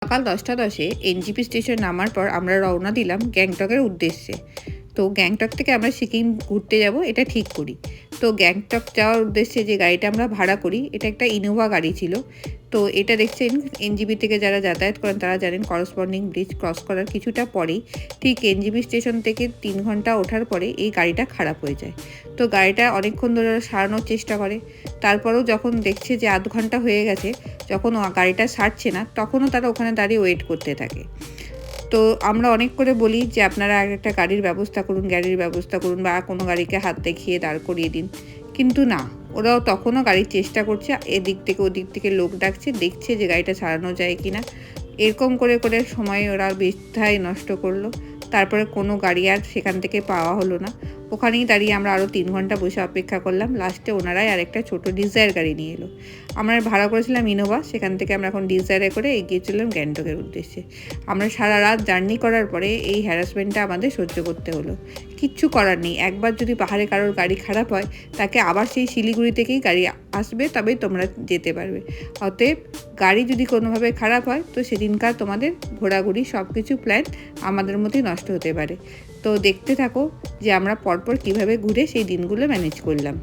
সকাল 10টা 10-এ NJP station নামার পর আমরা রওনা দিলাম গ্যাংটকের উদ্দেশ্যে। তো গ্যাংটক থেকে আমরা সিকিম ঘুরতে যাব এটা ঠিক করি। তো গ্যাংটক যাওয়ার উদ্দেশ্যে যে গাড়িটা আমরা ভাড়া করি এটা একটা ইনোভা গাড়ি ছিল। তো এটা দেখছেন এনজিপি থেকে যারা যাতায়াত করেন তারা জানেন করসপন্ডিং ব্রিজ ক্রস করার কিছুটা পরেই ঠিক এনজিপি স্টেশন থেকে 3 ঘন্টা ওঠার পরে এই গাড়িটা খারাপ হয়ে যায়। তো গাড়িটা অনেকক্ষণ ধরে সারানোর চেষ্টা করে, তারপরেও যখন দেখছে যে আধ ঘন্টা হয়ে গেছে, যখন গাড়িটা সারছে না তখনও তারা ওখানে দাঁড়িয়ে ওয়েট করতে থাকে। তো আমরা অনেক করে বলি যে আপনারা একটা গাড়ির ব্যবস্থা করুন বা কোনো গাড়িকে হাত দেখিয়ে দাঁড় করিয়ে দিন, কিন্তু না, ওরাও তখনও গাড়ির চেষ্টা করছে, এদিক থেকে ওদিক থেকে লোক ডাকছে, দেখছে যে গাড়িটা সারানো যায় কি না। এরকম করে করে সময় ওরা বৃথায় নষ্ট করলো। তারপরে কোনো গাড়ি আর সেখান থেকে পাওয়া হলো না। ওখানেই দাঁড়িয়ে আমরা আরও 3 ঘন্টা বসে অপেক্ষা করলাম। লাস্টে ওনারাই আরেকটা ছোটো ডিজায়ার গাড়ি নিয়ে এলো। আমরা ভাড়া করেছিলাম ইনোভা, সেখান থেকে আমরা এখন ডিজায়ারে করে এগিয়ে চললাম গ্যাংটকের উদ্দেশ্যে। আমরা সারা রাত জার্নি করার পরে এই হ্যারাসমেন্টটা আমাদের সহ্য করতে হলো। কিচ্ছু করার নেই, একবার যদি পাহাড়ে কারোর গাড়ি খারাপ হয় তাকে আবার সেই শিলিগুড়ি থেকেই গাড়ি আসবে, তবেই তোমরা যেতে পারবে। অতএব গাড়ি যদি কোনোভাবে খারাপ হয় তো সেদিনকার তোমাদের ঘোরাঘুরি সব কিছু প্ল্যান আমাদের মধ্যেই নষ্ট হতে পারে। তো দেখতে থাকো যে আমরা পরপর কিভাবে ঘুরে সেই দিনগুলো ম্যানেজ করলাম।